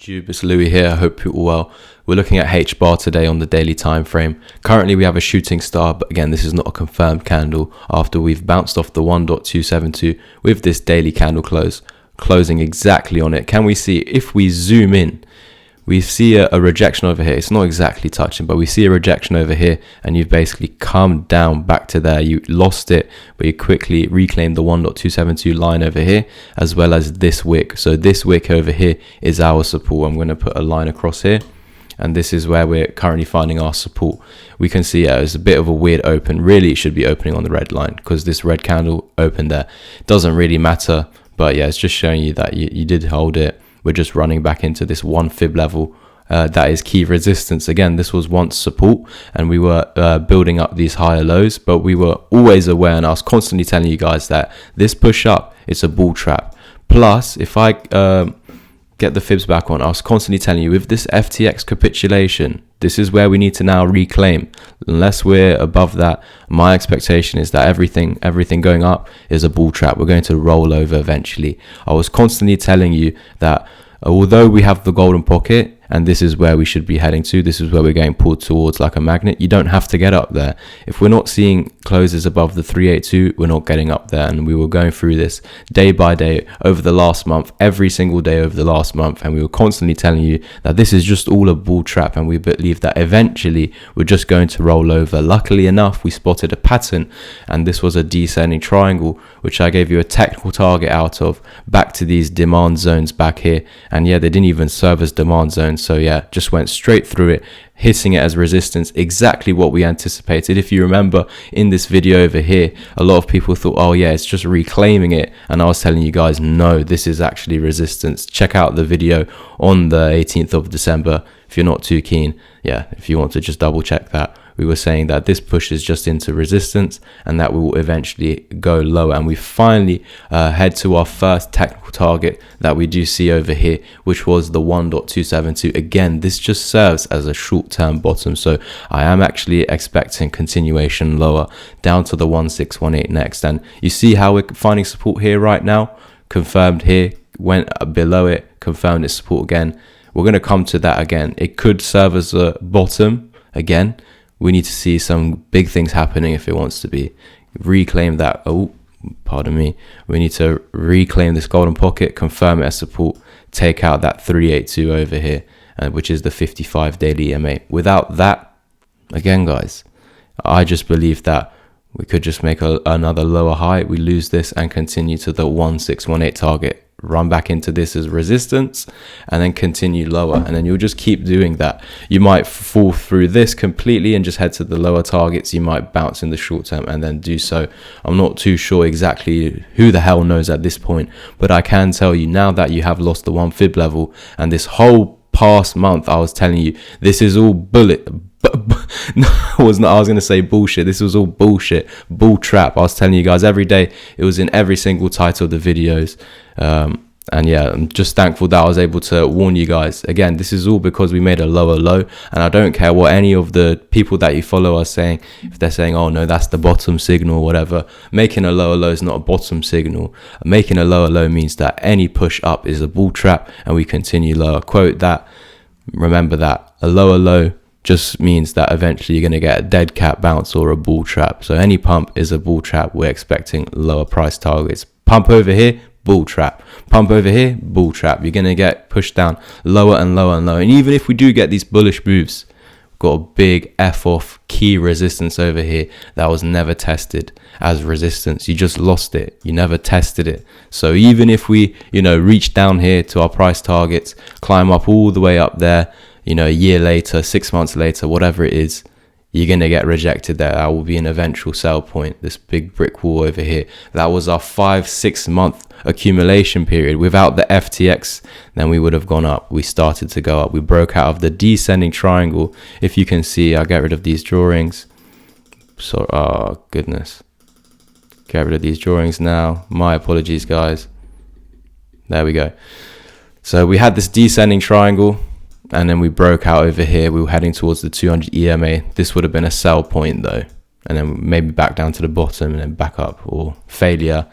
YouTube, it's Louis here. I hope you're all well. We're looking at Hbar today on the daily time frame. Currently we have a shooting star, but again this is not a confirmed candle after we've bounced off the 1.272 with this daily candle closing exactly on it. Can we see, if we zoom in, we see a rejection over here. It's not exactly touching, but we see a rejection over here, and you've basically come down back to there. You lost it, but you quickly reclaimed the 1.272 line over here, as well as this wick. So this wick over here is our support. I'm going to put a line across here, and this is where we're currently finding our support. We can see it's a bit of a weird open. Really, it should be opening on the red line because this red candle opened there. Doesn't really matter, but yeah, it's just showing you that you did hold it. We're just running back into this 1 fib level. That is key resistance. Again, this was once support, and we were building up these higher lows, but we were always aware, and I was constantly telling you guys that this push up, it's a bull trap. Plus, if I get the fibs back on, I was constantly telling you with this FTX capitulation, this is where we need to now reclaim. Unless we're above that, my expectation is that everything going up is a bull trap. We're going to roll over eventually. I was constantly telling you that although we have the golden pocket, and this is where we should be heading to, this is where we're getting pulled towards like a magnet, you don't have to get up there. If we're not seeing closes above the 382, we're not getting up there. And we were going through this day by day over the last month, every single day over the last month, and we were constantly telling you that this is just all a bull trap, and we believe that eventually we're just going to roll over. Luckily enough, we spotted a pattern, and this was a descending triangle, which I gave you a technical target out of, back to these demand zones back here. And yeah, they didn't even serve as demand zones. So yeah, just went straight through it, hitting it as resistance, exactly what we anticipated. If you remember in this video over here, a lot of people thought, oh yeah, it's just reclaiming it. And I was telling you guys, no, this is actually resistance. Check out the video on the 18th of December if you're not too keen. Yeah, if you want to just double check that. We were saying that this pushes just into resistance and that we will eventually go lower. And we finally head to our first technical target that we do see over here, which was the 1.272. Again, this just serves as a short-term bottom. So I am actually expecting continuation lower down to the 1618 next. And you see how we're finding support here right now, confirmed here, went below it, confirmed its support again. We're going to come to that again. It could serve as a bottom again. We need to see some big things happening if it wants to be. Reclaim that. Oh, pardon me. We need to reclaim this golden pocket, confirm it as support, take out that 382 over here, which is the 55 daily EMA. Without that, again, guys, I just believe that we could just make another lower high. We lose this and continue to the 1618 target. Run back into this as resistance and then continue lower, and then you'll just keep doing that. You might fall through this completely and just head to the lower targets. You might bounce in the short term and then do so. I'm not too sure exactly, who the hell knows at this point, but I can tell you now that you have lost the 1 fib level, and this whole past month I was telling you this is all no, I was going to say bullshit. This was all bullshit, bull trap. I was telling you guys every day. It was in every single title of the videos. And yeah, I'm just thankful that I was able to warn you guys. Again, this is all because we made a lower low, and I don't care what any of the people that you follow are saying. If they're saying, oh no, that's the bottom signal or whatever, making a lower low is not a bottom signal. Making a lower low means that any push up is a bull trap and we continue lower. Quote that, remember that. A lower low just means that eventually you're going to get a dead cat bounce or a bull trap. So any pump is a bull trap. We're expecting lower price targets. Pump over here, bull trap. Pump over here, bull trap. You're going to get pushed down lower and lower and lower. And even if we do get these bullish moves, we've got a big F off key resistance over here that was never tested as resistance. You just lost it. You never tested it. So even if we, reach down here to our price targets, climb up all the way up there, a year later, 6 months later, whatever it is, you're going to get rejected there. That will be an eventual sell point. This big brick wall over here. That was our 5-6 month accumulation period. Without the FTX, then we would have gone up. We started to go up. We broke out of the descending triangle. If you can see, I'll get rid of these drawings. So, oh, goodness. Get rid of these drawings now. My apologies, guys. There we go. So we had this descending triangle, and then we broke out over here. We were heading towards the 200 EMA. This would have been a sell point though. And then maybe back down to the bottom and then back up, or failure,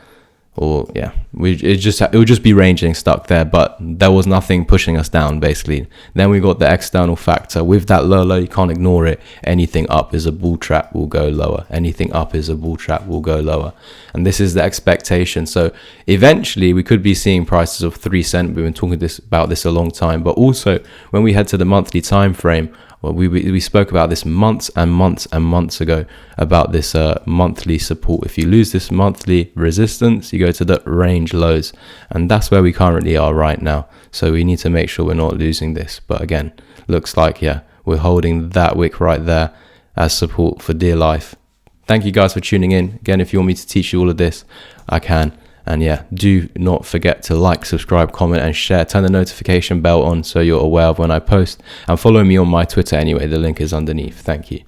or yeah, it would just be ranging stuck there, but there was nothing pushing us down basically. Then we got the external factor. With that low, you can't ignore it. Anything up is a bull trap, will go lower. Anything up is a bull trap, will go lower. And this is the expectation. So eventually we could be seeing prices of 3 cents. We've been talking about this a long time, but also when we head to the monthly time frame, well, we spoke about this months and months and months ago about this monthly support. If you lose this monthly resistance, you go to the range lows, and that's where we currently are right now. So we need to make sure we're not losing this. But again, looks like, yeah, we're holding that wick right there as support for dear life. Thank you guys for tuning in. Again, if you want me to teach you all of this, I can. And yeah, do not forget to like, subscribe, comment, and share. Turn the notification bell on so you're aware of when I post. And follow me on my Twitter anyway. The link is underneath. Thank you.